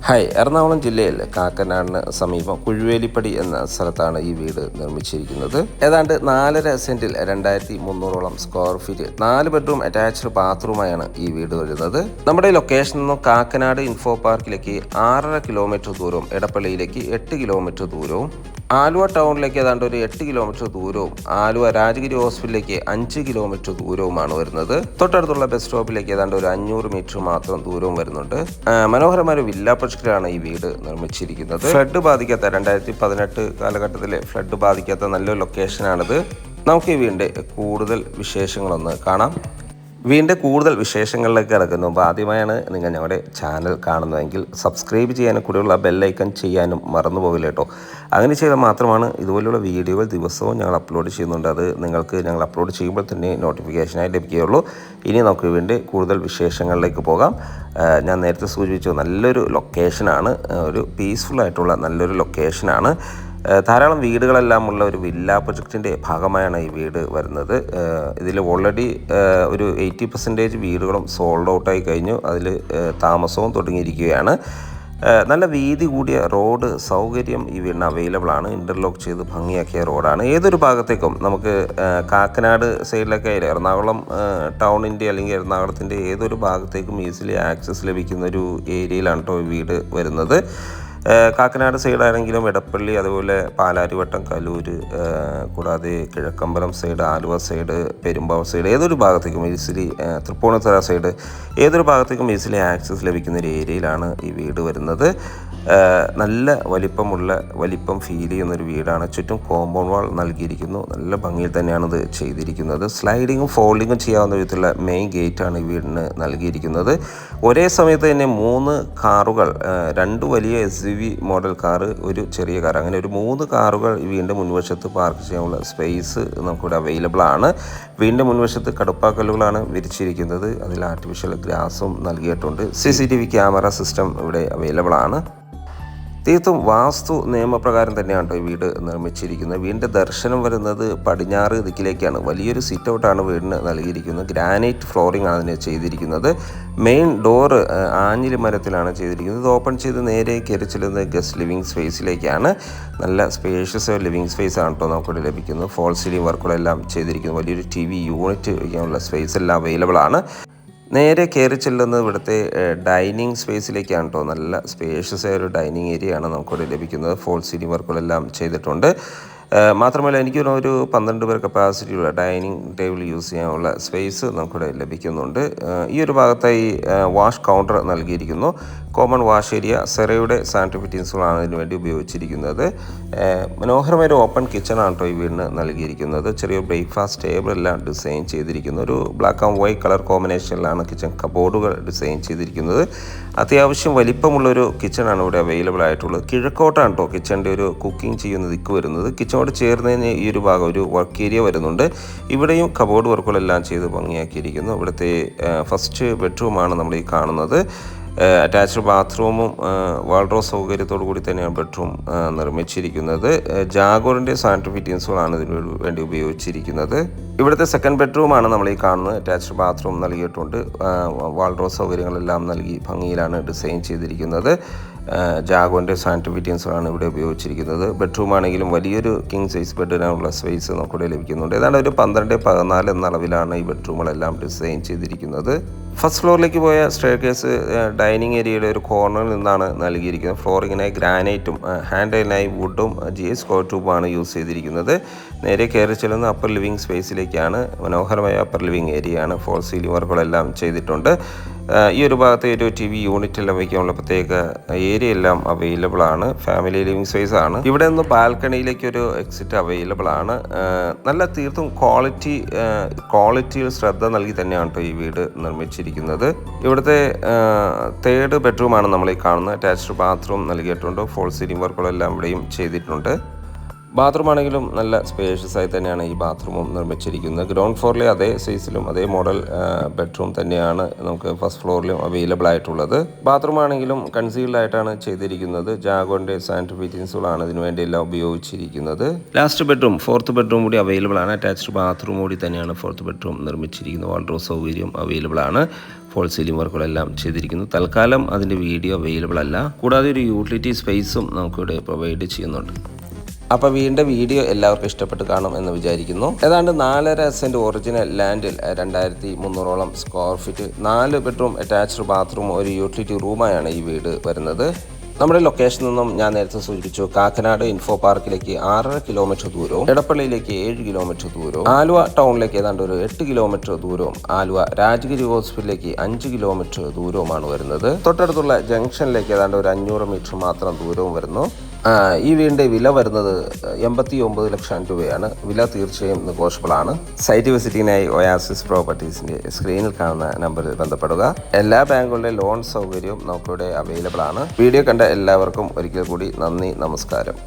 Hi, Ernakulam ജില്ലയിൽ കാക്കനാടിന് സമീപം കുഴുവേലിപ്പടി എന്ന സ്ഥലത്താണ് ഈ വീട് നിർമ്മിച്ചിരിക്കുന്നത്. ഏതാണ്ട് 4.5 സെന്റിൽ 2300 സ്ക്വയർ ഫീറ്റ് 4 ബെഡ്റൂം അറ്റാച്ച്ഡ് ബാത്റൂമായാണ് ഈ വീട് വരുന്നത്. നമ്മുടെ ലൊക്കേഷനിൽ നിന്നും കാക്കനാട് ഇൻഫോ പാർക്കിലേക്ക് 6.5 കിലോമീറ്റർ ദൂരവും എടപ്പള്ളിയിലേക്ക് 8 കിലോമീറ്റർ ദൂരവും ആലുവ ടൗണിലേക്ക് ഏതാണ്ട് ഒരു 8 കിലോമീറ്റർ ദൂരവും ആലുവ രാജഗിരി ഹോസ്പിറ്റലിലേക്ക് 5 കിലോമീറ്റർ ദൂരവുമാണ് വരുന്നത്. തൊട്ടടുത്തുള്ള ബസ് സ്റ്റോപ്പിലേക്ക് ഏതാണ്ട് ഒരു 500 മീറ്റർ മാത്രം ദൂരവും വരുന്നുണ്ട്. മനോഹരമായ ഒരു വില്ല പ്രൊജക്റ്റിലാണ് ഈ വീട് നിർമ്മിച്ചിരിക്കുന്നത്. ഫ്ലഡ് ബാധിക്കാത്ത 2018 കാലഘട്ടത്തിലെ ഫ്ലഡ് ബാധിക്കാത്ത നല്ലൊരു ലൊക്കേഷനാണിത്. നമുക്ക് ഈ വീടിൻ്റെ കൂടുതൽ വിശേഷങ്ങളൊന്ന് കാണാം. വീണ്ടും കൂടുതൽ വിശേഷങ്ങളിലേക്ക് കിടക്കുന്നു മുമ്പ് ആദ്യമായാണ് നിങ്ങൾ ഞങ്ങളുടെ ചാനൽ കാണുന്നതെങ്കിൽ സബ്സ്ക്രൈബ് ചെയ്യാനും കൂടെയുള്ള ബെല്ലൈക്കൺ ചെയ്യാനും മറന്നു പോകില്ല കേട്ടോ. അങ്ങനെ ചെയ്താൽ മാത്രമാണ് ഇതുപോലുള്ള വീഡിയോകൾ ദിവസവും ഞങ്ങൾ അപ്ലോഡ് ചെയ്യുന്നുണ്ട്. അത് നിങ്ങൾക്ക് ഞങ്ങൾ അപ്ലോഡ് ചെയ്യുമ്പോൾ തന്നെ നോട്ടിഫിക്കേഷനായി ലഭിക്കുകയുള്ളൂ. ഇനി നമുക്ക് വേണ്ടി കൂടുതൽ വിശേഷങ്ങളിലേക്ക് പോകാം. ഞാൻ നേരത്തെ സൂചിപ്പിച്ചു, നല്ലൊരു ലൊക്കേഷനാണ്, ഒരു പീസ്ഫുള്ളായിട്ടുള്ള നല്ലൊരു ലൊക്കേഷനാണ്. ധാരാളം വീടുകളെല്ലാം ഉള്ള ഒരു വില്ല പ്രൊജക്റ്റിൻ്റെ ഭാഗമായാണ് ഈ വീട് വരുന്നത്. ഇതിൽ ഓൾറെഡി ഒരു 80% വീടുകളും സോൾഡ് ഔട്ടായി കഴിഞ്ഞു. അതിൽ താമസവും തുടങ്ങിയിരിക്കുകയാണ്. നല്ല വീതി കൂടിയ റോഡ് സൗകര്യം ഈ വീടിന് അവൈലബിൾ ആണ്. ഇൻ്റർലോക്ക് ചെയ്ത് ഭംഗിയാക്കിയ റോഡാണ്. ഏതൊരു ഭാഗത്തേക്കും നമുക്ക് കാക്കനാട് സൈഡിലൊക്കെ എറണാകുളം ടൗണിൻ്റെ അല്ലെങ്കിൽ എറണാകുളത്തിൻ്റെ ഏതൊരു ഭാഗത്തേക്കും ഈസിലി ആക്സസ് ലഭിക്കുന്ന ഒരു ഏരിയയിലാണ് കേട്ടോ വീട് വരുന്നത്. കാക്കനാട് സൈഡാണെങ്കിലും എടപ്പള്ളി, അതുപോലെ പാലാരിവട്ടം, കലൂര്, കൂടാതെ Kizhakkambalam side, Aluva side, Perumbavoor side ഏതൊരു ഭാഗത്തേക്കും ഈസിലി, തൃപ്പൂണിത്തുറ സൈഡ് ഏതൊരു ഭാഗത്തേക്കും ഈസിലി ആക്സസ് ലഭിക്കുന്ന ഒരു ഏരിയയിലാണ് ഈ വീട് വരുന്നത്. നല്ല വലിപ്പം ഫീൽ ചെയ്യുന്നൊരു വീടാണ്. ചുറ്റും കോമ്പൗണ്ട് വാൾ നൽകിയിരിക്കുന്നു. നല്ല ഭംഗിയിൽ തന്നെയാണ് ഇത് ചെയ്തിരിക്കുന്നത്. സ്ലൈഡിങ്ങും ഫോൾഡിങ്ങും ചെയ്യാവുന്ന വിധത്തിലുള്ള മെയിൻ ഗേറ്റാണ് ഈ വീടിന് നൽകിയിരിക്കുന്നത്. ഒരേ സമയത്ത് തന്നെ 3 കാറുകൾ, 2 വലിയ SUV മോഡൽ കാറ്, ഒരു ചെറിയ കാർ, അങ്ങനെ ഒരു 3 കാറുകൾ ഈ വീടിൻ്റെ മുൻവശത്ത് പാർക്ക് ചെയ്യാനുള്ള സ്പേസ് നമുക്കിവിടെ അവൈലബിൾ ആണ്. വീടിൻ്റെ മുൻവശത്ത് കടുപ്പാക്കല്ലുകളാണ് വിരിച്ചിരിക്കുന്നത്. അതിൽ ആർട്ടിഫിഷ്യൽ ഗ്രാസും നൽകിയിട്ടുണ്ട്. CCTV ക്യാമറ സിസ്റ്റം ഇവിടെ അവൈലബിൾ ആണ്. തീർത്തും വാസ്തു നിയമപ്രകാരം തന്നെയാണ് കേട്ടോ ഈ വീട് നിർമ്മിച്ചിരിക്കുന്നത്. വീടിൻ്റെ ദർശനം വരുന്നത് പടിഞ്ഞാറ് ദിക്കിലേക്കാണ്. വലിയൊരു സിറ്റ് ഔട്ടാണ് വീടിന് നൽകിയിരിക്കുന്നത്. ഗ്രാനൈറ്റ് ഫ്ലോറിംഗ് ആണ് അതിന് ചെയ്തിരിക്കുന്നത്. മെയിൻ ഡോറ് ആഞ്ഞിലി മരത്തിലാണ് ചെയ്തിരിക്കുന്നത്. ഇത് ഓപ്പൺ ചെയ്ത് നേരെ കയറി ചെല്ലുന്നത് ഗസ്റ്റ് ലിവിങ് സ്പേസിലേക്കാണ്. നല്ല സ്പേഷ്യസ് ലിവിങ് സ്പേസ് ആണ് കേട്ടോ നമുക്കിവിടെ ലഭിക്കുന്നത്. ഫോൾ സീലിംഗ് വർക്കുകളെല്ലാം ചെയ്തിരിക്കുന്നു. വലിയൊരു TV യൂണിറ്റ് വയ്ക്കാനുള്ള സ്പേസ് എല്ലാം അവൈലബിൾ ആണ്. നേരെ കയറി ചെല്ലുന്നത് ഇവിടുത്തെ ഡൈനിങ് സ്പേസിലേക്കാണ് കേട്ടോ. നല്ല സ്പേഷ്യസ് ആയ ഒരു ഡൈനിങ് ഏരിയ ആണ് നമുക്കിവിടെ ലഭിക്കുന്നത്. ഫോൾ സീലിംഗ് വർക്കുകളെല്ലാം ചെയ്തിട്ടുണ്ട്. മാത്രമല്ല എനിക്ക് ഒരു 12 പേർ കപ്പാസിറ്റിയുള്ള ഡൈനിങ് ടേബിൾ യൂസ് ചെയ്യാനുള്ള സ്പേസ് നമുക്കിവിടെ ലഭിക്കുന്നുണ്ട്. ഈ ഒരു ഭാഗത്തായി വാഷ് കൗണ്ടർ നൽകിയിരിക്കുന്നു. കോമൺ വാഷ് ഏരിയ, സെറയുടെ സാനിറ്ററി ഫിറ്റിംഗ്സുകളാണ് ഇതിനു വേണ്ടി ഉപയോഗിച്ചിരിക്കുന്നത്. മനോഹരമായ ഒരു ഓപ്പൺ കിച്ചണാണ് കേട്ടോ ഈ വീടിന് നൽകിയിരിക്കുന്നത്. ചെറിയ ബ്രേക്ക്ഫാസ്റ്റ് ടേബിൾ എല്ലാം ഡിസൈൻ ചെയ്തിരിക്കുന്നു. ഒരു ബ്ലാക്ക് ആൻഡ് വൈറ്റ് കളർ കോമ്പിനേഷനിലാണ് കിച്ചൺ കബോർഡുകൾ ഡിസൈൻ ചെയ്തിരിക്കുന്നത്. അത്യാവശ്യം വലിപ്പമുള്ളൊരു കിച്ചണാണ് ഇവിടെ അവൈലബിൾ ആയിട്ടുള്ളത്. കിഴക്കോട്ടാണ് കേട്ടോ കിച്ചണിൻ്റെ ഒരു കുക്കിംഗ് ചെയ്യുന്ന ദിക്ക് വരുന്നത്. കിച്ചണോട് ചേർന്നതിന് ഈ ഒരു ഭാഗം ഒരു വർക്ക് ഏരിയ വരുന്നുണ്ട്. ഇവിടെയും കബോർഡ് വർക്കുകളെല്ലാം ചെയ്ത് ഭംഗിയാക്കിയിരിക്കുന്നു. ഇവിടുത്തെ ഫസ്റ്റ് ബെഡ്റൂമാണ് നമ്മൾ ഈ കാണുന്നത്. അറ്റാച്ച്ഡ് ബാത്റൂമും വാൾഡ്രോബ് സൗകര്യത്തോടു കൂടി തന്നെയാണ് ബെഡ്റൂം നിർമ്മിച്ചിരിക്കുന്നത്. ജാഗോറിൻ്റെ സാനിറ്ററി ഫിറ്റിംഗ്സുകളാണ് ഇതിനു വേണ്ടി ഉപയോഗിച്ചിരിക്കുന്നത്. ഇവിടുത്തെ സെക്കൻഡ് ബെഡ്റൂമാണ് നമ്മൾ ഈ കാണുന്നത്. അറ്റാച്ച്ഡ് ബാത്റൂം നൽകിയിട്ടുണ്ട്. വാൾഡ്രോബ് സൗകര്യങ്ങളെല്ലാം നൽകി ഭംഗിയിലാണ് ഡിസൈൻ ചെയ്തിരിക്കുന്നത്. ജാഗോറിൻ്റെ സാനിറ്ററി ഫിറ്റിംഗ്സുകളാണ് ഇവിടെ ഉപയോഗിച്ചിരിക്കുന്നത്. ബെഡ്റൂം ആണെങ്കിലും വലിയൊരു കിങ് സൈസ് ബെഡിനുള്ള സ്പേസ് നമുക്കിവിടെ ലഭിക്കുന്നുണ്ട്. ഏതാണ്ട് ഒരു 12x14 എന്ന അളവിലാണ് ഈ ബെഡ്റൂമുകളെല്ലാം ഡിസൈൻ ചെയ്തിരിക്കുന്നത്. ഫസ്റ്റ് ഫ്ലോറിലേക്ക് പോയ സ്റ്റെയർകേസ് ഡൈനിങ് ഏരിയയുടെ ഒരു കോർണറിൽ നിന്നാണ് നൽകിയിരിക്കുന്നത്. ഫ്ലോറിങ്ങിനായി ഗ്രാനൈറ്റും ഹാൻഡിലിനായി വുഡും GS സ്ക്വയർ ട്യൂബുമാണ് യൂസ് ചെയ്തിരിക്കുന്നത്. നേരെ കയറി ചെല്ലുന്ന അപ്പർ ലിവിങ് സ്പേസിലേക്കാണ്. മനോഹരമായ അപ്പർ ലിവിങ് ഏരിയയാണ്. ഫോൾ സീലിംഗ് വർക്കുകളെല്ലാം ചെയ്തിട്ടുണ്ട്. ഈ ഒരു ഭാഗത്തെ ഒരു TV യൂണിറ്റ് എല്ലാം വയ്ക്കാനുള്ള പ്രത്യേക ഏരിയ എല്ലാം അവൈലബിൾ ആണ്. ഫാമിലി ലിവിങ് സ്പേസ് ആണ്. ഇവിടെ നിന്ന് ബാൽക്കണിയിലേക്ക് ഒരു എക്സിറ്റ് അവൈലബിൾ ആണ്. നല്ല തീർത്തും ക്വാളിറ്റിയിൽ ശ്രദ്ധ നൽകി തന്നെയാണ് കേട്ടോ ഈ വീട് നിർമ്മിച്ചിരിക്കുന്നത്. ഇവിടുത്തെ 3rd ബെഡ്റൂമാണ് നമ്മൾ ഈ കാണുന്നത്. അറ്റാച്ച്ഡ് ബാത്റൂം നൽകിയിട്ടുണ്ട്. ഫോൾ സീലിംഗ് വർക്കുകളെല്ലാം ഇവിടെയും ചെയ്തിട്ടുണ്ട്. ബാത്റൂം ആണെങ്കിലും നല്ല സ്പേഷ്യസ് ആയി തന്നെയാണ് ഈ ബാത്റൂമും നിർമ്മിച്ചിരിക്കുന്നത്. ഗ്രൗണ്ട് ഫ്ലോറിലെ അതേ സൈസിലും അതേ മോഡൽ ബെഡ്റൂം തന്നെയാണ് നമുക്ക് ഫസ്റ്റ് ഫ്ലോറിലും അവൈലബിൾ ആയിട്ടുള്ളത്. ബാത്റൂം ആണെങ്കിലും കൺസീൽഡ് ആയിട്ടാണ് ചെയ്തിരിക്കുന്നത്. ജാഗോറിൻ്റെ സാനിറ്ററി ഫിറ്റിംഗ്സുകളാണ് ഇതിനു വേണ്ടി എല്ലാം ഉപയോഗിച്ചിരിക്കുന്നത്. ലാസ്റ്റ് ബെഡ്റൂം 4th ബെഡ്റൂം കൂടി അവൈലബിൾ ആണ്. അറ്റാച്ച്ഡ് ബാത്റൂം കൂടി തന്നെയാണ് 4th ബെഡ്റൂം നിർമ്മിച്ചിരിക്കുന്നത്. വാൾഡ്രോബ് സൗകര്യം അവൈലബിൾ ആണ്. ഫോൾ സീലിംഗ് വർക്കുകളെല്ലാം ചെയ്തിരിക്കുന്നു. തൽക്കാലം അതിൻ്റെ വീഡിയോ അവൈലബിൾ അല്ല. കൂടാതെ ഒരു യൂട്ടിലിറ്റി സ്പേസും നമുക്കിവിടെ പ്രൊവൈഡ് ചെയ്യുന്നുണ്ട്. അപ്പോൾ വീഡിയോ എല്ലാവർക്കും ഇഷ്ടപ്പെട്ട് കാണും എന്ന് വിചാരിക്കുന്നു. ഏതാണ്ട് 4.5 സെൻറ്റ് ഒറിജിനൽ ലാൻഡിൽ 2300ഓളം square feet 4 bedroom attached bathroom ഒരു യൂട്ടിലിറ്റി റൂമായാണ് ഈ വീട് വരുന്നത്. നമ്മുടെ ലൊക്കേഷനിൽ നിന്നും ഞാൻ നേരത്തെ സൂചിപ്പിച്ചു കാക്കനാട് ഇൻഫോ പാർക്കിലേക്ക് 6.5 കിലോമീറ്റർ ദൂരവും എടപ്പള്ളിയിലേക്ക് 7 കിലോമീറ്റർ ദൂരവും ആലുവ ടൗണിലേക്ക് ഏതാണ്ട് ഒരു 8 കിലോമീറ്റർ ദൂരവും ആലുവ രാജഗിരി ഹോസ്പിറ്റലിലേക്ക് 5 കിലോമീറ്റർ ദൂരവുമാണ് വരുന്നത്. തൊട്ടടുത്തുള്ള ജംഗ്ഷനിലേക്ക് ഏതാണ്ട് ഒരു 500 മീറ്റർ മാത്രം ദൂരവും വരുന്നു. ഈ വീടിൻ്റെ വില വരുന്നത് 89 ലക്ഷം രൂപയാണ്. വില തീർച്ചയായും നെഗോഷ്യബിൾ ആണ്. സൈറ്റ് വിസിറ്റിങ്ങിനായി ഒയാസിസ് പ്രോപ്പർട്ടീസിൻ്റെ സ്ക്രീനിൽ കാണുന്ന നമ്പറിൽ ബന്ധപ്പെടുക. എല്ലാ ബാങ്കുകളുടെ ലോൺ സൗകര്യവും നമുക്കിവിടെ അവൈലബിൾ ആണ്. വീഡിയോ കണ്ട എല്ലാവർക്കും ഒരിക്കൽ കൂടി നന്ദി, നമസ്കാരം.